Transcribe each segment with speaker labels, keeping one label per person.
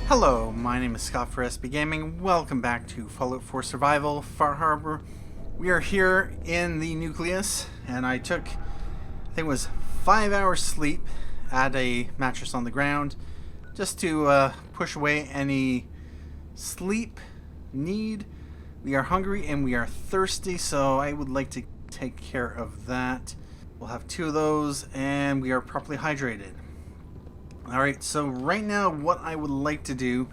Speaker 1: Hello, my name is Scott for SB Gaming. Welcome back to Fallout 4 Survival, Far Harbor. We are here in the Nucleus, and I took, I think it was 5 hours sleep at a mattress on the ground, just to push away any sleep need. We are hungry and we are thirsty, so I would like to take care of that. We'll have 2 of those, and we are properly hydrated. Alright, so right now what I would like to do,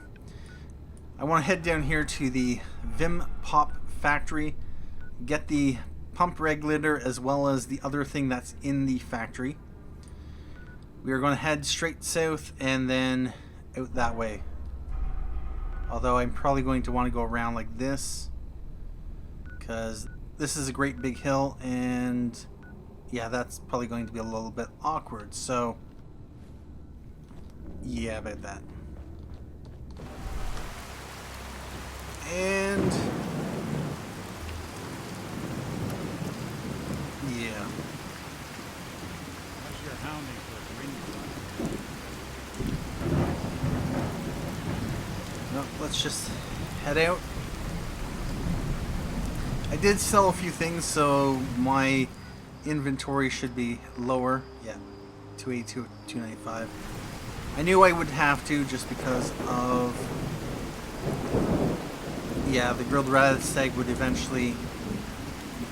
Speaker 1: I want to head down here to the Vim Pop factory, get the Pump Regulator as well as the other thing that's in the factory. We are going to head straight south and then out that way. Although I'm probably going to want to go around like this, because this is a great big hill, and yeah, that's probably going to be a little bit awkward, so yeah, about that. And yeah.
Speaker 2: How's your hounding for a
Speaker 1: No, let's just head out. I did sell a few things, so my inventory should be lower. Yeah, 282, 295. I knew I would have to just because of, yeah, the grilled radish egg would eventually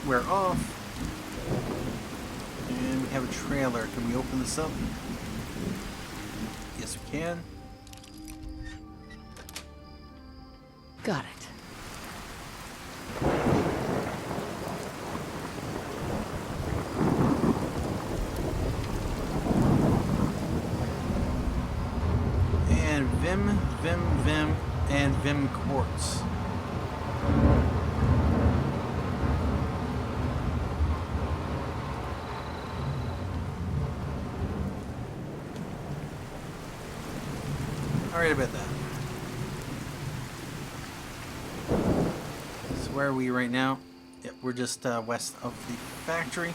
Speaker 1: wear off. And we have a trailer. Can we open this up? Yes, we can.
Speaker 3: Got it.
Speaker 1: Vim, and Vim quartz. Alright about that. So where are we right now? Yep, we're just west of the factory.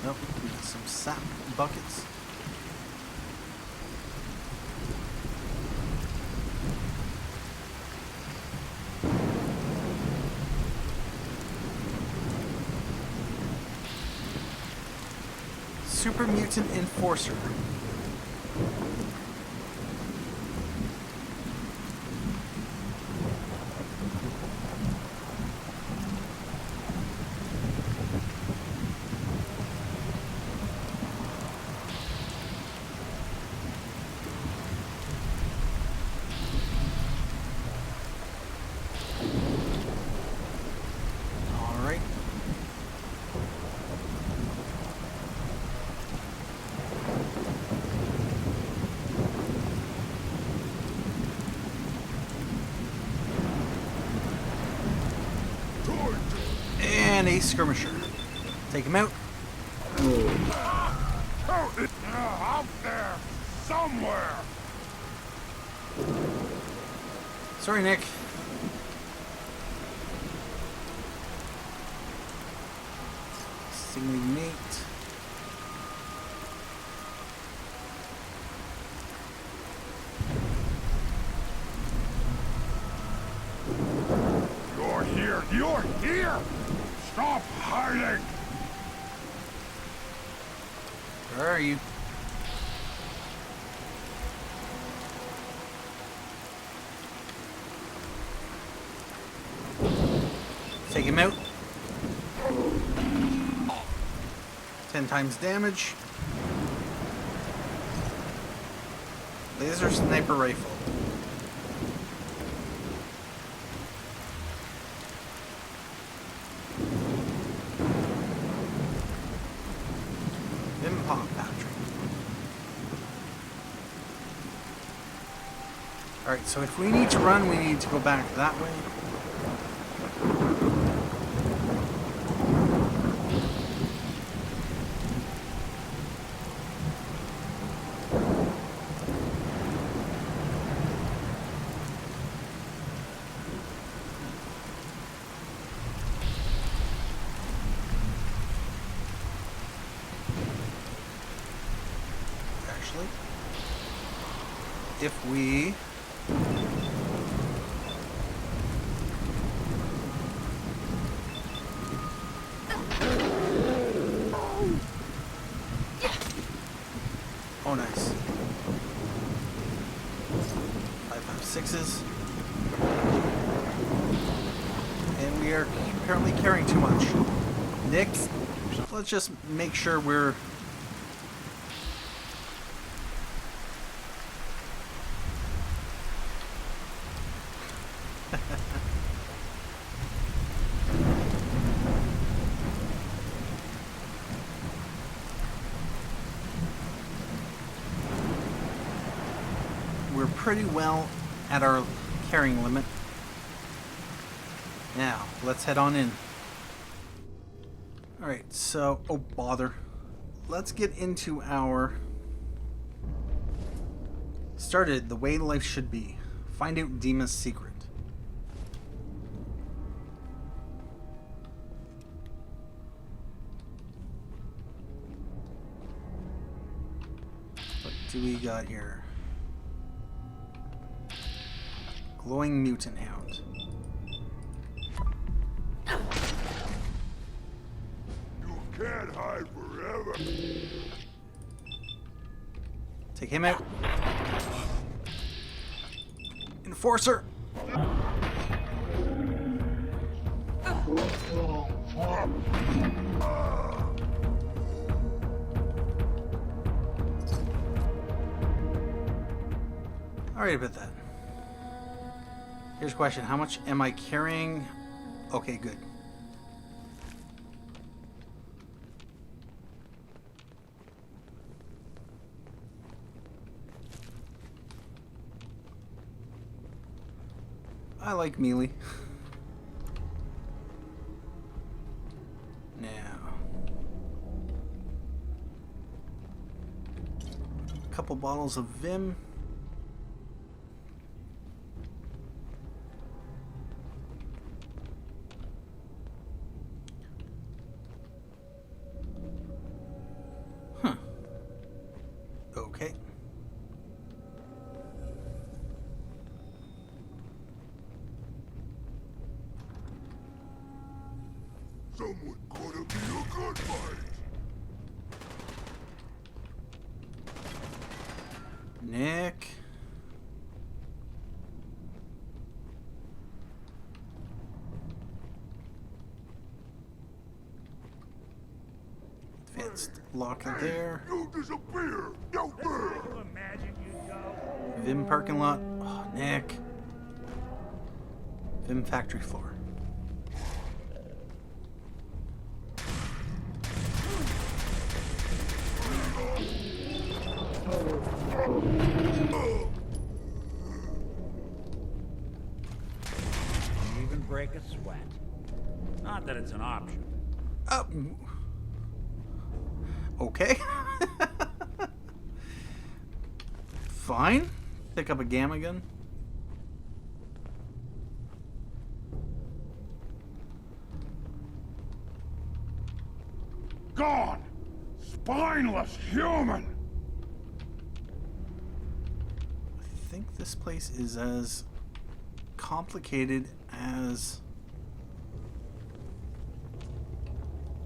Speaker 1: Nope, we got some sap buckets. Super Mutant Enforcer. And a skirmisher. Take him out.
Speaker 2: out there somewhere.
Speaker 1: Sorry, Nick. Stinging mate.
Speaker 2: You're here. You're here. Stop hiding.
Speaker 1: Where are you? Take him out. 10 times damage. Laser sniper rifle. Vim Pop Factory. Alright, so if we need to run, we need to go back that way. especially if we oh, nice. 5.56s. And we are apparently carrying too much. Nick, let's just make sure we're... we're pretty well at our carrying limit. Now, let's head on in. Alright, so... oh, bother. Let's get into our... started the way life should be. Find out Dima's secret. What do we got here? Glowing Mutant Hound.
Speaker 2: You can't hide forever.
Speaker 1: Take him out. Enforcer! Alright about that. Here's a question. How much am I carrying? Okay, good. I like melee. Now, a couple bottles of Vim. Huh. Okay.
Speaker 2: Someone gotta be a good fight.
Speaker 1: Nick. Advanced lock there.
Speaker 2: You disappear. You will.
Speaker 1: Vim parking lot. Oh, Nick. Vim factory floor.
Speaker 4: Even break a sweat. Not that it's an option.
Speaker 1: Okay. Fine. Pick up a gamma gun.
Speaker 2: Gone. Spineless human.
Speaker 1: I think this place is as complicated as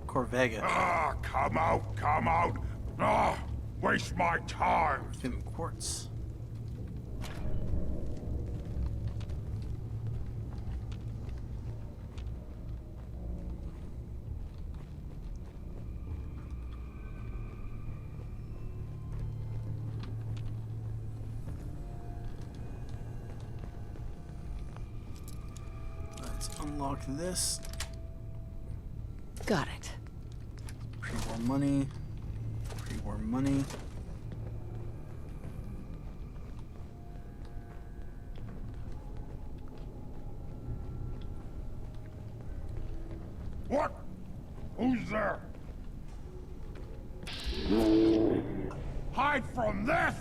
Speaker 1: Corvega.
Speaker 2: Ah, come out, come out. Ah, waste my time.
Speaker 1: Vim quartz. Let's unlock this.
Speaker 3: Got it.
Speaker 1: Pre-war money. Pre-war money.
Speaker 2: What? Who's there? Hide from this!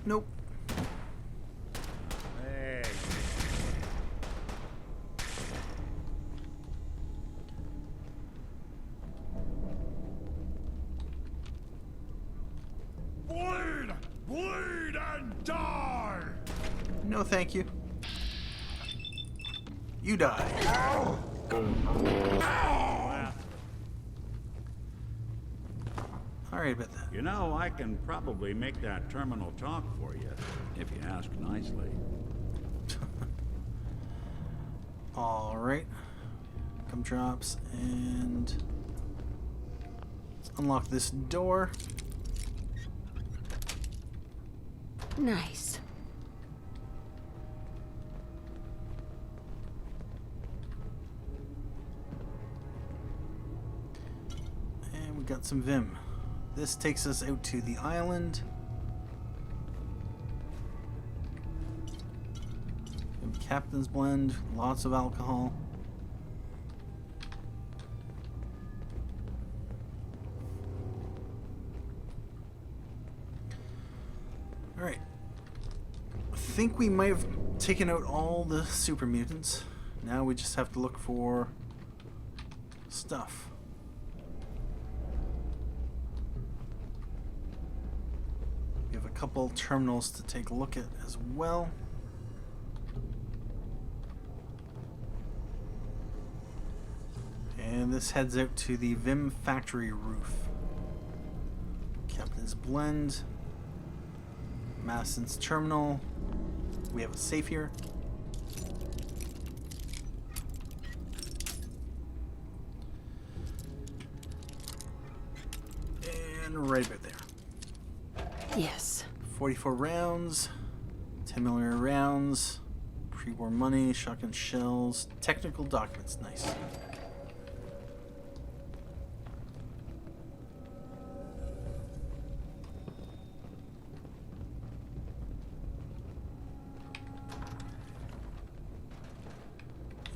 Speaker 1: Nope.
Speaker 4: Hey.
Speaker 1: thank you. You die. Alright about that.
Speaker 4: You know, I can probably make that terminal talk for you, if you ask nicely.
Speaker 1: Alright. Gumdrops, and let's unlock this door.
Speaker 3: Nice.
Speaker 1: And we got some Vim. This takes us out to the island. Captain's blend, lots of alcohol. Alright. I think we might have taken out all the Super Mutants. Now we just have to look for stuff. We have a couple terminals to take a look at as well. And this heads out to the Vim factory roof. Captain's blend. Mason's terminal. We have a safe here. And right about there.
Speaker 3: Yes.
Speaker 1: 44 rounds. 10 millimeter rounds. Pre-war money. Shotgun shells. Technical documents. Nice.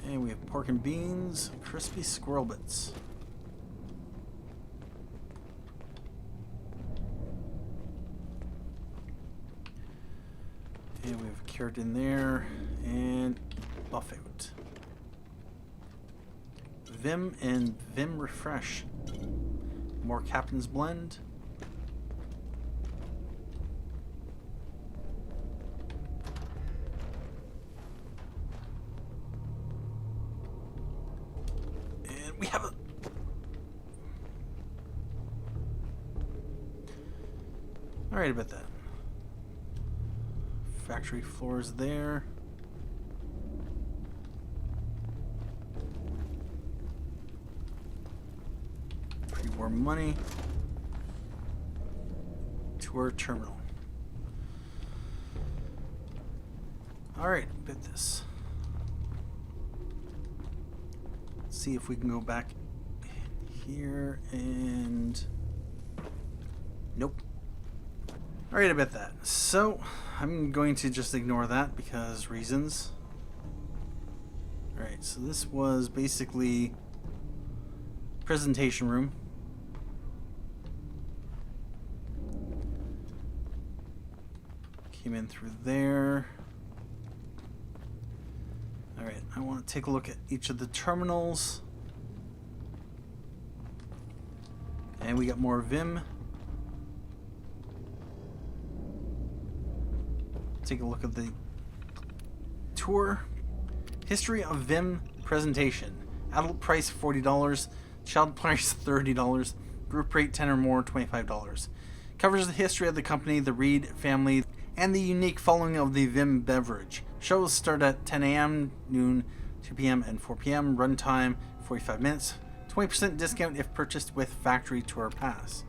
Speaker 1: And we have pork and beans, crispy squirrel bits. And we have carrot in there, and buff out. Vim and Vim refresh. More Captain's blend. We have a... Alright about that. Factory floors there. Pre-war money. Tour terminal. Alright, bit this. See if we can go back here and nope. Alright about that. So I'm going to just ignore that because reasons. Alright, so this was basically presentation room. Came in through there. Alright, I want to take a look at each of the terminals. And we got more Vim. Take a look at the tour. History of Vim presentation. Adult price $40. Child price $30. Group rate 10 or more $25. Covers the history of the company, the Reed family, and the unique following of the Vim beverage. Shows start at 10 a.m., noon, 2 p.m., and 4 p.m. Runtime 45 minutes. 20% discount if purchased with Factory Tour Pass.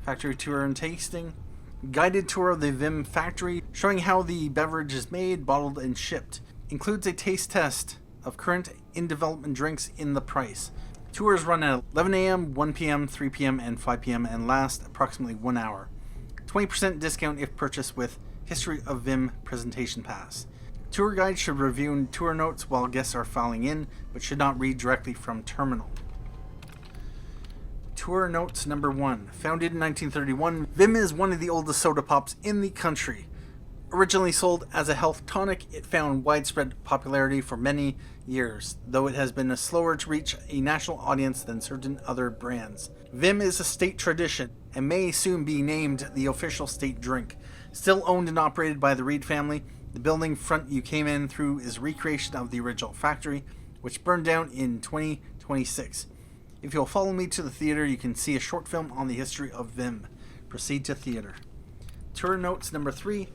Speaker 1: Factory Tour and Tasting. Guided tour of the Vim factory, showing how the beverage is made, bottled, and shipped. Includes a taste test of current in-development drinks in the price. Tours run at 11 a.m., 1 p.m., 3 p.m., and 5 p.m. and last approximately 1 hour. 20% discount if purchased with History of Vim Presentation Pass. Tour guide should review tour notes while guests are filing in, but should not read directly from terminal. Tour notes number 1. Founded in 1931, Vim is one of the oldest soda pops in the country. Originally sold as a health tonic, it found widespread popularity for many years, though it has been slower to reach a national audience than certain other brands. Vim is a state tradition and may soon be named the official state drink. Still owned and operated by the Reed family, The building front you came in through is a recreation of the original factory, which burned down in 2026. If you'll follow me to the theater, you can see a short film on the history of Vim. Proceed to theater. Tour notes number 3.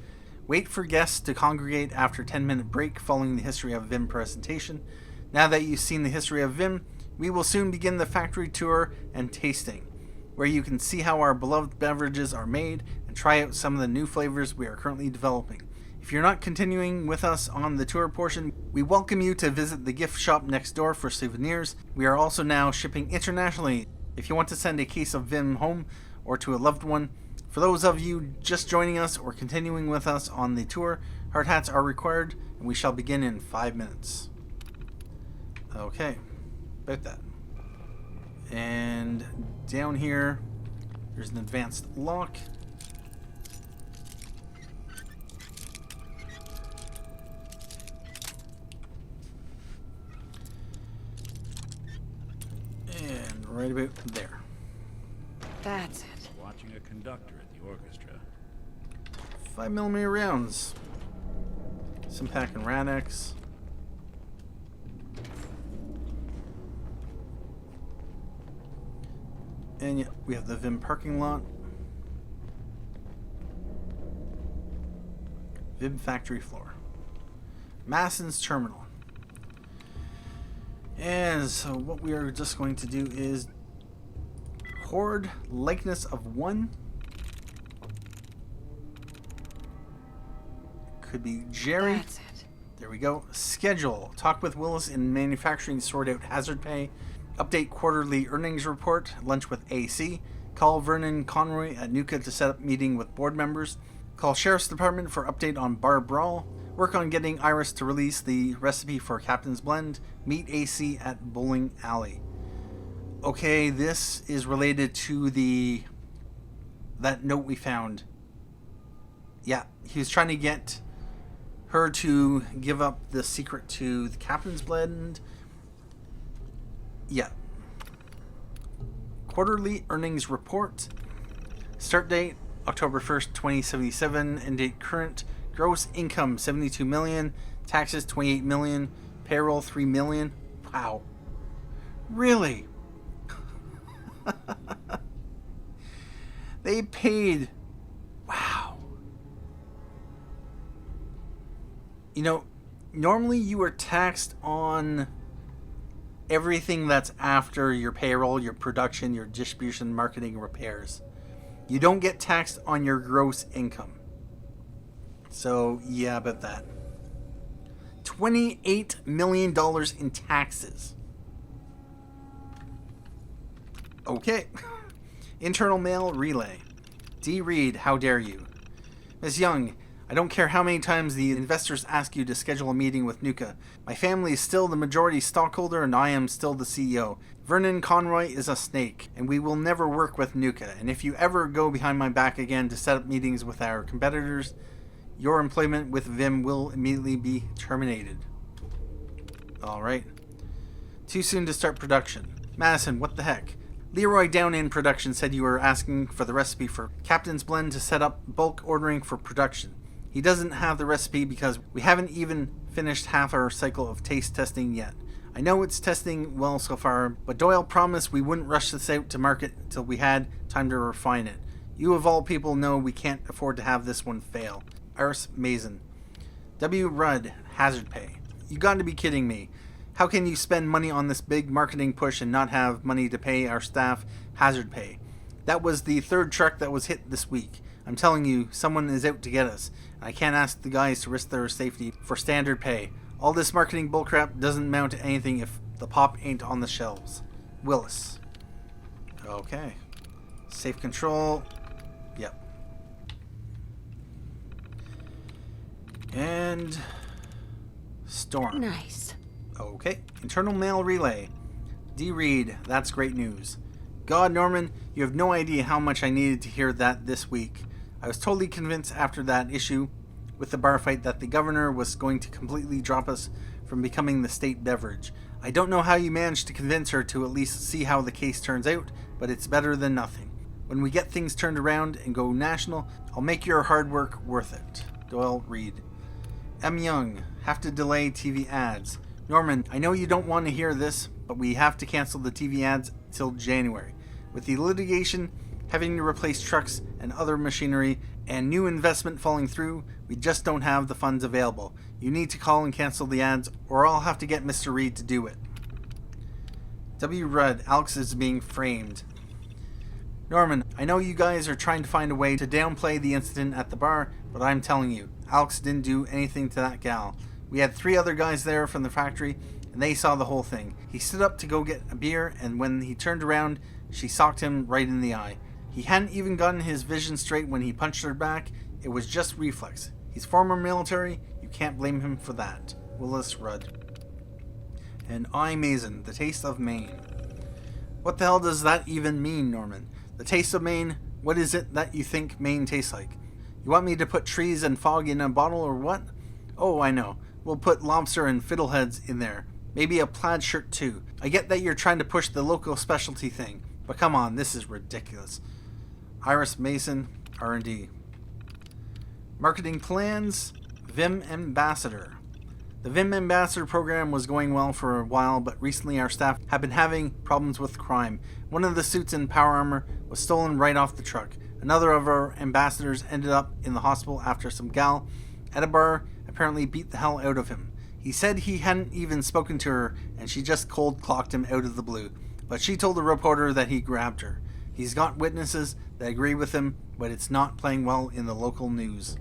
Speaker 1: Wait for guests to congregate after a 10-minute break following the history of Vim presentation. Now that you've seen the history of Vim, we will soon begin the factory tour and tasting, where you can see how our beloved beverages are made and try out some of the new flavors we are currently developing. If you're not continuing with us on the tour portion, we welcome you to visit the gift shop next door for souvenirs. We are also now shipping internationally. If you want to send a case of Vim home or to a loved one, for those of you just joining us or continuing with us on the tour, hard hats are required, and we shall begin in 5 minutes. Okay, about that. And down here, there's an advanced lock. And right about there.
Speaker 3: That's it.
Speaker 4: Watching a conductor at the orchestra.
Speaker 1: 5mm rounds. Simpac and Radex. And yeah, we have the Vim parking lot. Vim factory floor. Masson's terminal. And so what we are just going to do is Horde likeness of 1. Could be Jerry.
Speaker 3: That's it.
Speaker 1: There we go. Schedule. Talk with Willis in manufacturing, sort out hazard pay. Update quarterly earnings report. Lunch with AC. Call Vernon Conroy at Nuka to set up meeting with board members. Call Sheriff's Department for update on Bar Brawl. Work on getting Iris to release the recipe for Captain's Blend. Meet AC at Bowling Alley. Okay, this is related to that note we found. Yeah, he was trying to get her to give up the secret to the Captain's Blend. Yeah. Quarterly earnings report. Start date October 1st, 2077. End date current. Gross income 72 million. Taxes 28 million. Payroll 3 million. Wow. Really? They paid. Wow. You know, normally you are taxed on everything that's after your payroll, your production, your distribution, marketing, repairs. You don't get taxed on your gross income. So, yeah, about that. $28 million in taxes. Okay. Internal mail relay. D. Reed, how dare you? Ms. Young, I don't care how many times the investors ask you to schedule a meeting with Nuka. My family is still the majority stockholder and I am still the CEO. Vernon Conroy is a snake, and we will never work with Nuka. And if you ever go behind my back again to set up meetings with our competitors, your employment with Vim will immediately be terminated. Alright. Too soon to start production. Madison, what the heck? Leroy down in production said you were asking for the recipe for Captain's Blend to set up bulk ordering for production. He doesn't have the recipe because we haven't even finished half our cycle of taste testing yet. I know it's testing well so far, but Doyle promised we wouldn't rush this out to market until we had time to refine it. You of all people know we can't afford to have this one fail. Iris Mason. W. Rudd, hazard pay. You got to be kidding me. How can you spend money on this big marketing push and not have money to pay our staff hazard pay? That was the 3rd truck that was hit this week. I'm telling you, someone is out to get us. I can't ask the guys to risk their safety for standard pay. All this marketing bullcrap doesn't amount to anything if the pop ain't on the shelves. Willis. Okay. Safe control. Yep. And Storm.
Speaker 3: Nice.
Speaker 1: Okay. Internal mail relay. D. Reed, that's great news. God, Norman, you have no idea how much I needed to hear that this week. I was totally convinced after that issue with the bar fight that the governor was going to completely drop us from becoming the state beverage. I don't know how you managed to convince her to at least see how the case turns out, but it's better than nothing. When we get things turned around and go national, I'll make your hard work worth it. Doyle Reed. M. Young, have to delay TV ads. Norman, I know you don't want to hear this, but we have to cancel the TV ads till January. With the litigation, having to replace trucks and other machinery, and new investment falling through, we just don't have the funds available. You need to call and cancel the ads, or I'll have to get Mr. Reed to do it. W. Rudd, Alex is being framed. Norman, I know you guys are trying to find a way to downplay the incident at the bar, but I'm telling you, Alex didn't do anything to that gal. We had 3 other guys there from the factory, and they saw the whole thing. He stood up to go get a beer, and when he turned around, she socked him right in the eye. He hadn't even gotten his vision straight when he punched her back. It was just reflex. He's former military. You can't blame him for that. Willis Rudd. And I, Mason, the taste of Maine. What the hell does that even mean, Norman? The taste of Maine? What is it that you think Maine tastes like? You want me to put trees and fog in a bottle or what? Oh, I know. We'll put lobster and fiddleheads in there. Maybe a plaid shirt too. I get that you're trying to push the local specialty thing, but come on, this is ridiculous. Iris Mason, R&D. Marketing plans, Vim Ambassador. The Vim Ambassador program was going well for a while, but recently our staff have been having problems with crime. One of the suits and power armor was stolen right off the truck. Another of our ambassadors ended up in the hospital after some gal at a bar apparently beat the hell out of him. He said he hadn't even spoken to her, and she just cold clocked him out of the blue. But she told the reporter that he grabbed her. He's got witnesses that agree with him, but it's not playing well in the local news.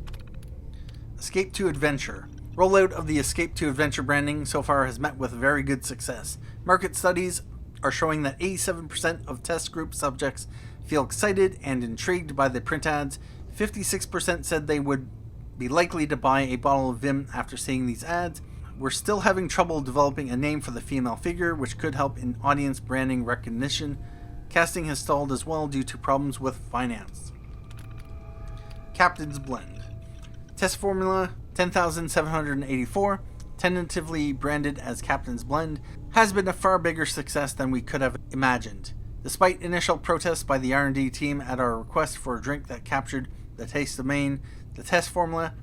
Speaker 1: Escape to Adventure. Rollout of the Escape to Adventure branding so far has met with very good success. Market studies are showing that 87% of test group subjects feel excited and intrigued by the print ads. 56% said they would be likely to buy a bottle of Vim after seeing these ads. We're still having trouble developing a name for the female figure, which could help in audience branding recognition. Casting has stalled as well due to problems with finance. Captain's Blend. Test formula 10,784, tentatively branded as Captain's Blend, has been a far bigger success than we could have imagined. Despite initial protests by the R&D team at our request for a drink that captured the taste of Maine, the test formula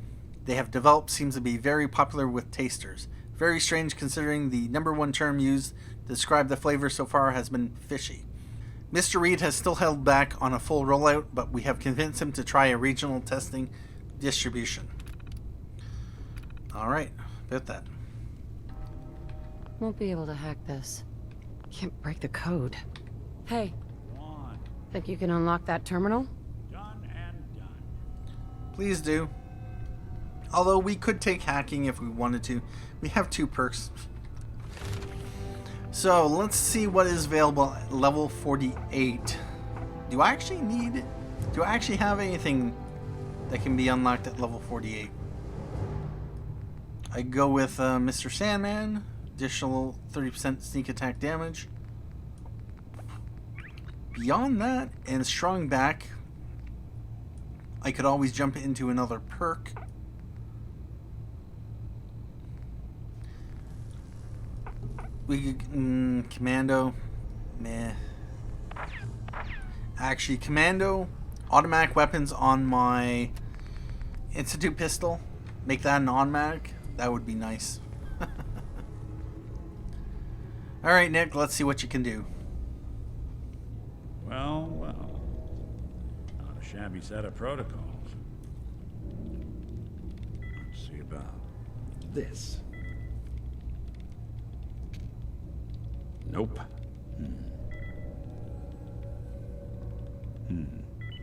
Speaker 1: they have developed seems to be very popular with tasters. Very strange considering the number one term used to describe the flavor so far has been fishy. Mr. Reed has still held back on a full rollout, but we have convinced him to try a regional testing distribution. Alright, about that.
Speaker 3: Won't be able to hack this. Can't break the code. Hey,
Speaker 4: On.
Speaker 3: think you can unlock that terminal?
Speaker 4: Done and done.
Speaker 1: Please do. Although we could take hacking if we wanted to. We have 2 perks. So let's see what is available at level 48. Do I actually have anything that can be unlocked at level 48? I go with Mr. Sandman, additional 30% sneak attack damage. Beyond that, and strong back, I could always jump into another perk. We could, Commando, meh. Actually, Commando, automatic weapons on my Institute pistol. Make that an automatic. That would be nice. Alright, Nick, let's see what you can do.
Speaker 4: Well, well. Not a shabby set of protocols. Let's see about this. Nope.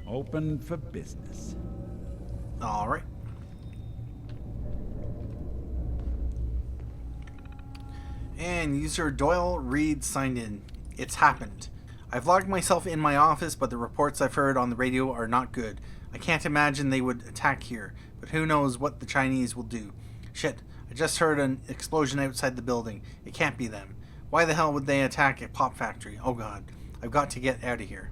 Speaker 4: Open for business.
Speaker 1: Alright. And user Doyle Reed signed in. It's happened. I've logged myself in my office, but the reports I've heard on the radio are not good. I can't imagine they would attack here, but who knows what the Chinese will do. Shit, I just heard an explosion outside the building. It can't be them. Why the hell would they attack a pop factory? Oh god, I've got to get out of here.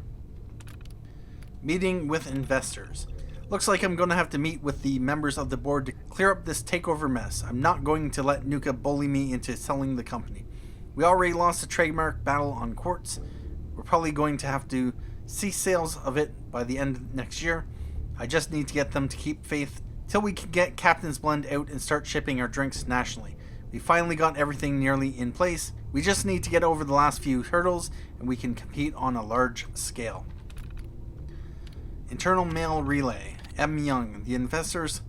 Speaker 1: Meeting with investors. Looks like I'm going to have to meet with the members of the board to clear up this takeover mess. I'm not going to let Nuka bully me into selling the company. We already lost a trademark battle on quartz. We're probably going to have to cease sales of it by the end of next year. I just need to get them to keep faith till we can get Captain's Blend out and start shipping our drinks nationally. We finally got everything nearly in place. We just need to get over the last few hurdles and we can compete on a large scale. Internal mail relay. M. Young. The investors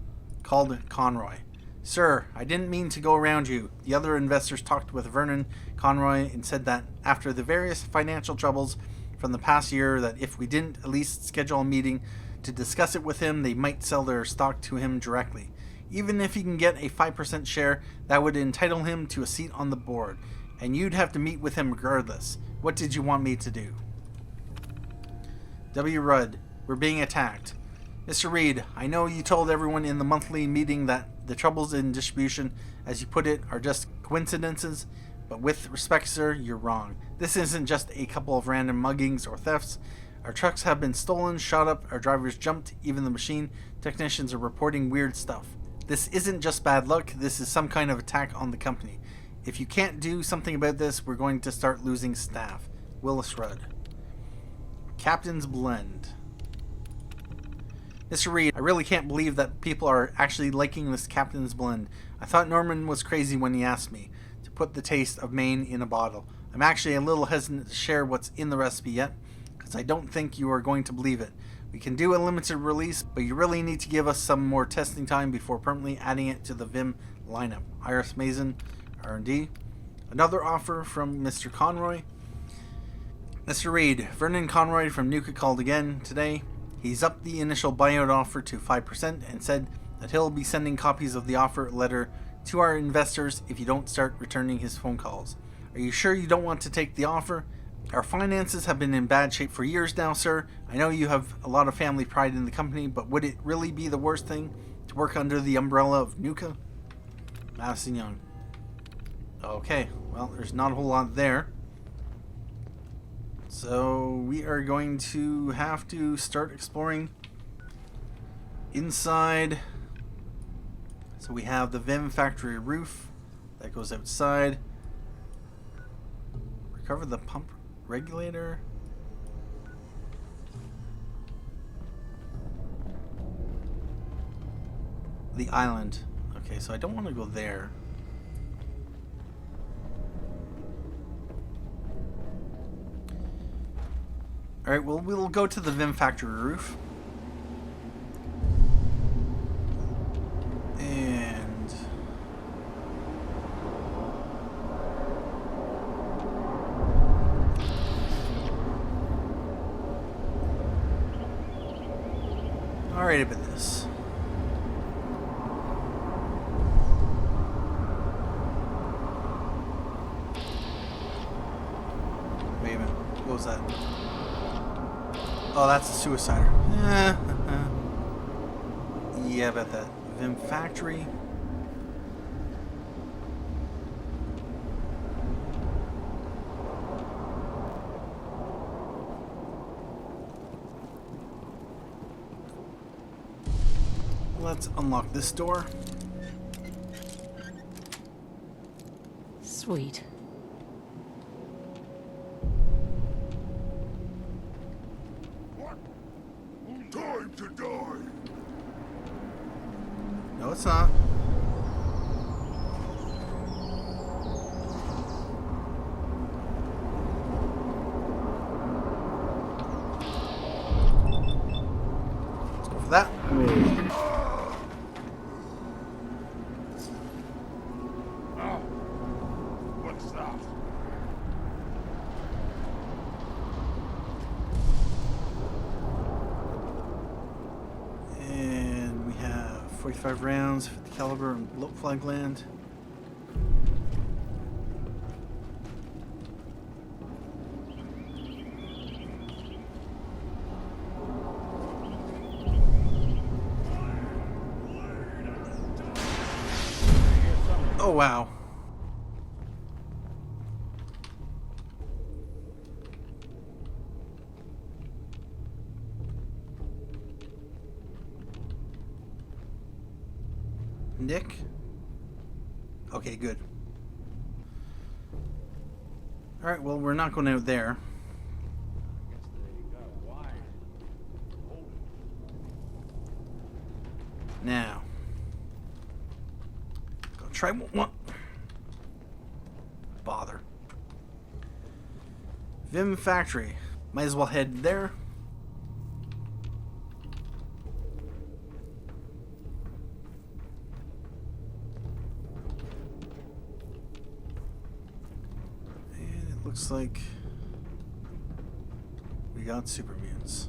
Speaker 1: called Conroy. Sir, I didn't mean to go around you. The other investors talked with Vernon Conroy and said that after the various financial troubles from the past year, that if we didn't at least schedule a meeting to discuss it with him, they might sell their stock to him directly. Even if he can get a 5% share, that would entitle him to a seat on the board, and you'd have to meet with him regardless. What did you want me to do? W. Rudd, we're being attacked. Mr. Reed, I know you told everyone in the monthly meeting that the troubles in distribution, as you put it, are just coincidences, but with respect, sir, you're wrong. This isn't just a couple of random muggings or thefts. Our trucks have been stolen, shot up, our drivers jumped, even the machine technicians are reporting weird stuff. This isn't just bad luck, this is some kind of attack on the company. If you can't do something about this, we're going to start losing staff. Willis Rudd. Captain's Blend. Mr. Reed, I really can't believe that people are actually liking this Captain's Blend. I thought Norman was crazy when he asked me to put the taste of Maine in a bottle. I'm actually a little hesitant to share what's in the recipe yet, because I don't think you are going to believe it. We can do a limited release, but you really need to give us some more testing time before permanently adding it to the Vim lineup. Iris Mason, R&D. Another offer from Mr. Conroy. Mr. Reed, Vernon Conroy from Nuka called again today. He's upped the initial buyout offer to 5% and said that he'll be sending copies of the offer letter to our investors if you don't start returning his phone calls. Are you sure you don't want to take the offer? Our finances have been in bad shape for years now, sir. I know you have a lot of family pride in the company, but would it really be the worst thing to work under the umbrella of Nuka? Madison Young. Okay, well, there's not a whole lot there. So we are going to have to start exploring inside. So we have the Vim factory roof that goes outside. Recover the pump regulator. The island. Okay, so I don't want to go there. Alright, well, we'll go to the Vim factory roof. And alright about this. Wait a minute, what was that? Oh, that's a suicider. Yeah, about that. Vim factory. Let's unlock this door.
Speaker 3: Sweet.
Speaker 2: Time to die!
Speaker 1: No, it's not. Let's go for that.
Speaker 2: What's that?
Speaker 1: And we have 45 rounds, 50 caliber, and float flag land. Oh wow. Nick? Okay, good. Alright, well, we're not going out there. Now, Try one. Bother. Vim Factory. Might as well head there. And it looks like we got Super Mutants.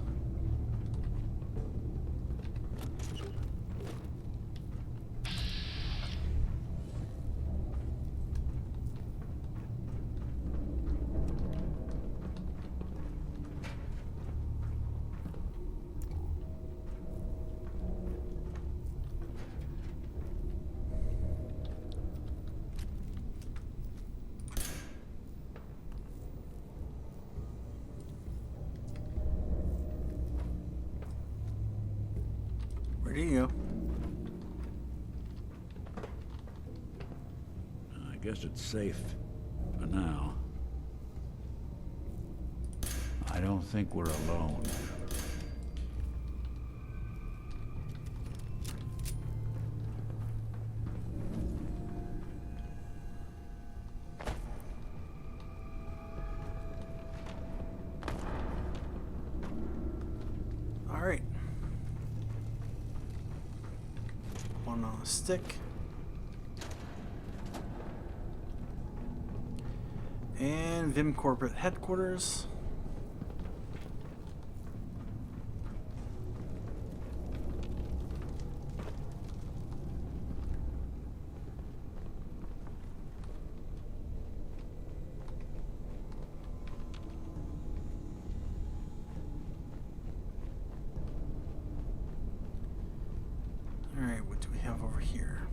Speaker 1: Where do you go?
Speaker 4: I guess it's safe for now. I don't think we're alone.
Speaker 1: All right. One on a stick. And Vim Corporate Headquarters. Alright, what do we have over here?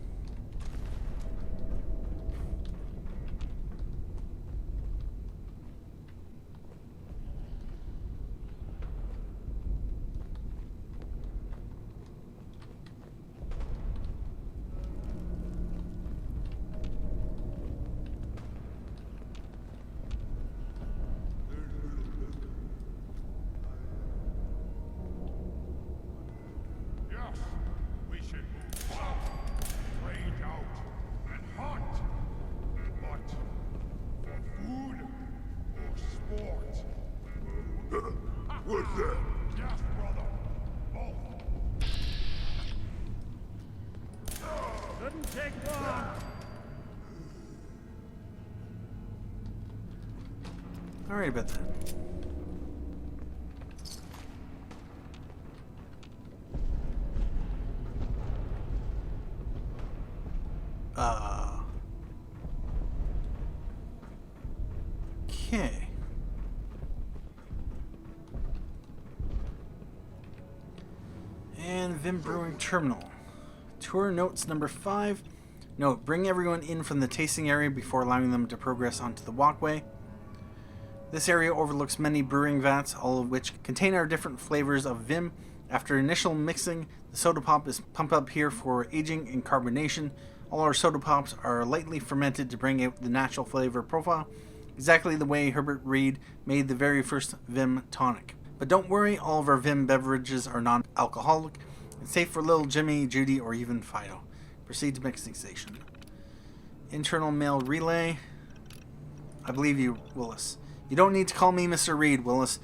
Speaker 2: Yes, we should move out, range out, and hunt. But for food or sport? What's that? Yes, brother. Both. Couldn't take long.
Speaker 1: Alright about that. Okay. And Vim Brewing Terminal. Tour notes number 5. Note, bring everyone in from the tasting area before allowing them to progress onto the walkway. This area overlooks many brewing vats, all of which contain our different flavors of Vim. After initial mixing, the soda pop is pumped up here for aging and carbonation. All our soda pops are lightly fermented to bring out the natural flavor profile, exactly the way Herbert Reed made the very first Vim tonic. But don't worry, all of our Vim beverages are non-alcoholic and safe for little Jimmy, Judy, or even Fido. Proceed to mixing station. Internal mail relay. I believe you, Willis. You don't need to call me Mr. Reed, Willis.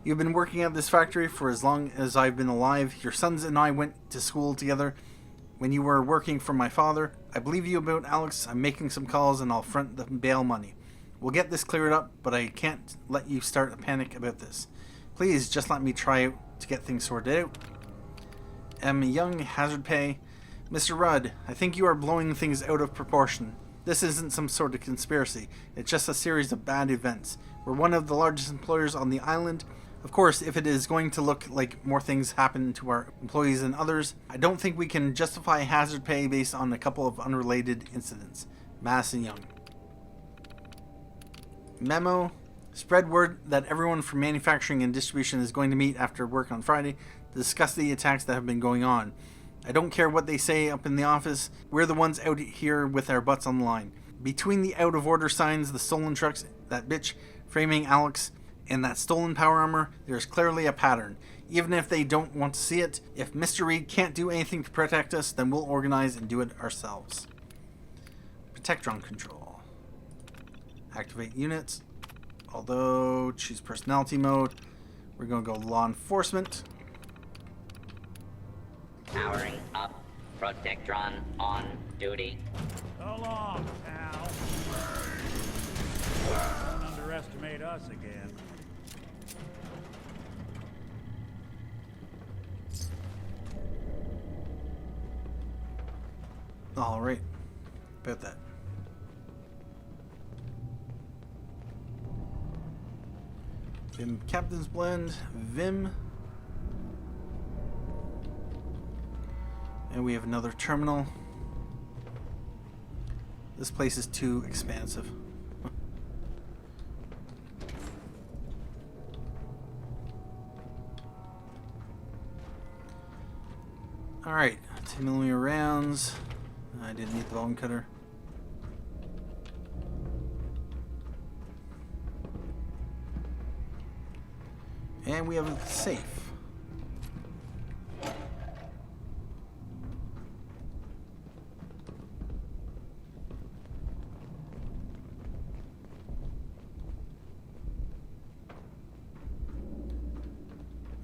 Speaker 1: You've been working at this factory for as long as I've been alive. Your sons and I went to school together when you were working for my father. I believe you about Alex. I'm making some calls and I'll front the bail money. We'll get this cleared up, but I can't let you start a panic about this. Please just let me try out to get things sorted out. M. Young, hazard pay. Mr. Rudd, I think you are blowing things out of proportion. This isn't some sort of conspiracy. It's just a series of bad events. We're one of the largest employers on the island. Of course, if it is going to look like more things happen to our employees than others, I don't think we can justify hazard pay based on a couple of unrelated incidents. Mass and Young. Memo. Spread word that everyone from manufacturing and distribution is going to meet after work on Friday to discuss the attacks that have been going on. I don't care what they say up in the office. We're the ones out here with our butts on the line. Between the out of order signs, the stolen trucks, that bitch framing Alex, and that stolen power armor, there's clearly a pattern. Even if they don't want to see it, if Mr. Reed can't do anything to protect us, then we'll organize and do it ourselves. Protectron control. Activate units. Although, choose personality mode. We're going to go law enforcement.
Speaker 5: Powering up. Protectron on duty.
Speaker 4: So long, pal. Don't underestimate us again.
Speaker 1: All right. About that. Vim Captain's Blend. Vim. And we have another terminal. This place is too expansive. Alright, 2mm rounds. I didn't need the bone cutter. And we have a safe.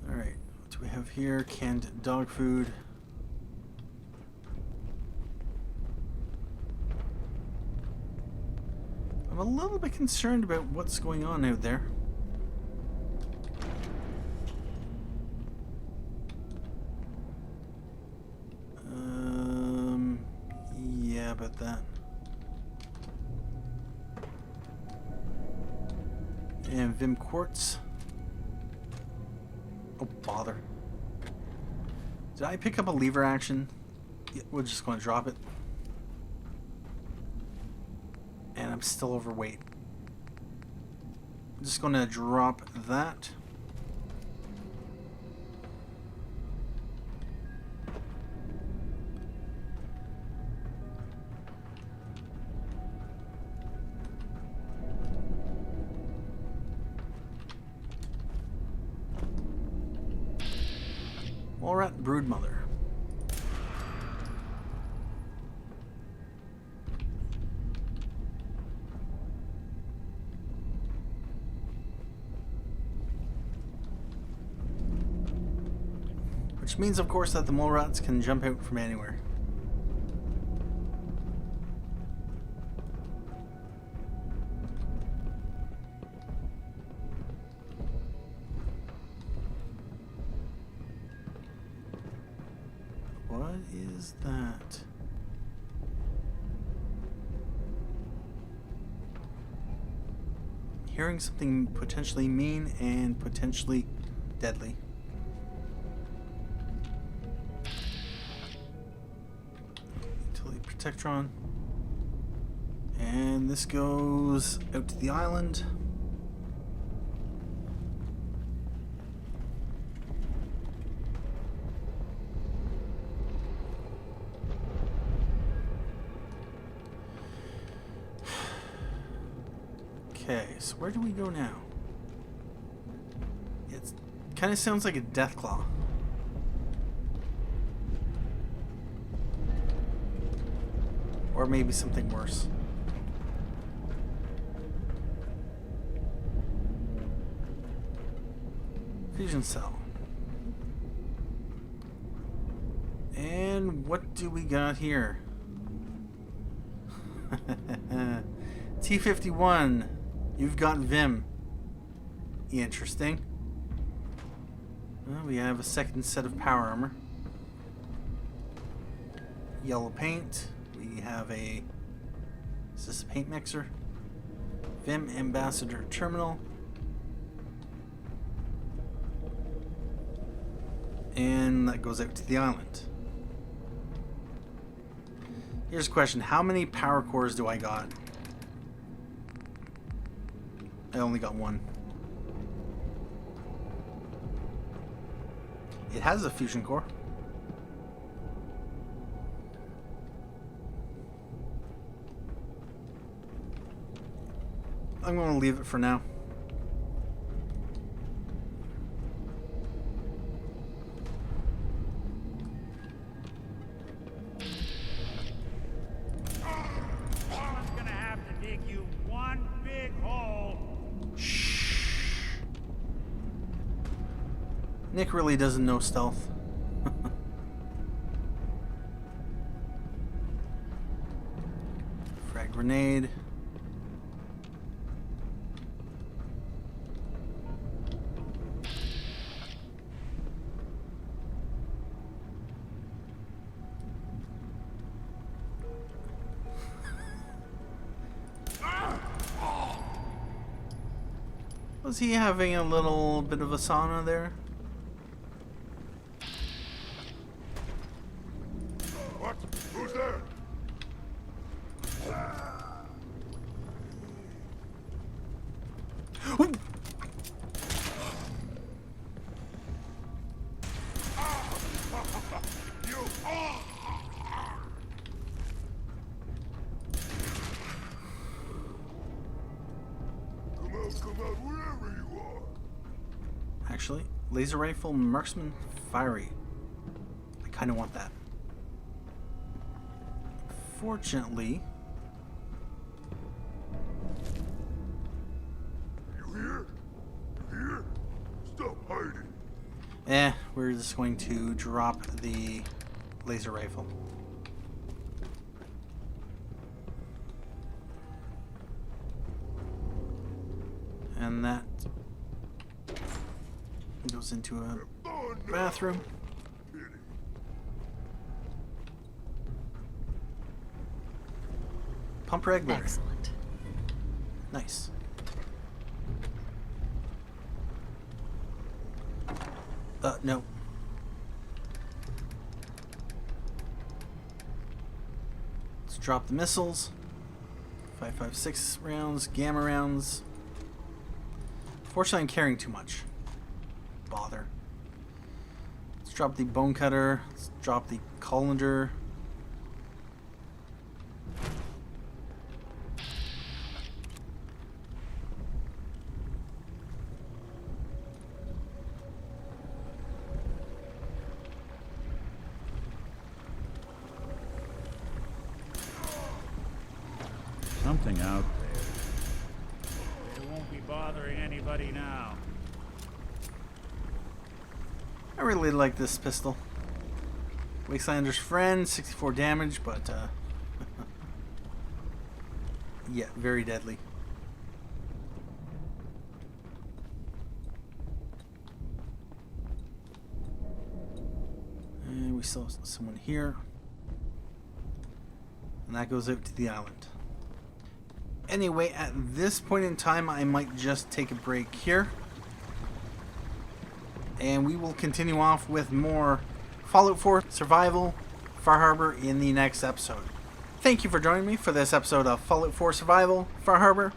Speaker 1: Alright, what do we have here? Canned dog food. I'm a little bit concerned about what's going on out there. Yeah, about that. And Vim Quartz. Oh, bother. Did I pick up a lever action? Yeah, we're just going to drop it. And I'm still overweight. I'm just going to drop that. Walrat Broodmother. Which means, of course, that the mole rats can jump out from anywhere. What is that? Hearing something potentially mean and potentially deadly. Protectron. And this goes out to the island. Okay, so where do we go now? It kind of sounds like a Deathclaw. Or maybe something worse. Fusion cell. And what do we got here? T51. You've got Vim. Interesting. Well, we have a second set of power armor. Yellow paint. We have a... Is this a paint mixer? Vim Ambassador Terminal. And that goes out to the island. Here's a question. How many power cores do I got? I only got one. It has a fusion core. I'm going to leave it for now. Nick really doesn't know stealth. Frag grenade. Was he having a little bit of a sauna there?
Speaker 2: What? Who's there? You. Come out, wherever you are.
Speaker 1: Actually, laser rifle, marksman, fiery. I kind of want that. Fortunately,
Speaker 2: You here? You here? Stop hiding.
Speaker 1: we're just going to drop the laser rifle. And that goes into a
Speaker 2: Oh, no.
Speaker 1: bathroom.
Speaker 2: Pity.
Speaker 1: Pump regulator.
Speaker 3: Excellent.
Speaker 1: Nice. No. Let's drop the missiles. 5.56 rounds, gamma rounds. Fortunately, I'm carrying too much. Bother. Let's drop the bone cutter. Let's drop the colander.
Speaker 4: Something out there. They won't be bothering anybody now.
Speaker 1: I really like this pistol. Wastelander's friend, 64 damage, but yeah, very deadly. And we still have someone here. And that goes out to the island. Anyway, at this point in time, I might just take a break here. And we will continue off with more Fallout 4 Survival Far Harbor in the next episode. Thank you for joining me for this episode of Fallout 4 Survival Far Harbor.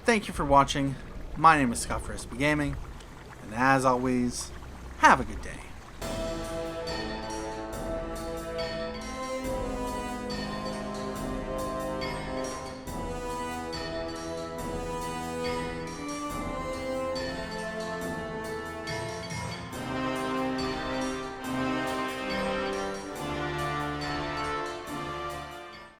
Speaker 1: Thank you for watching. My name is SIster Mai, and as always, have a good day.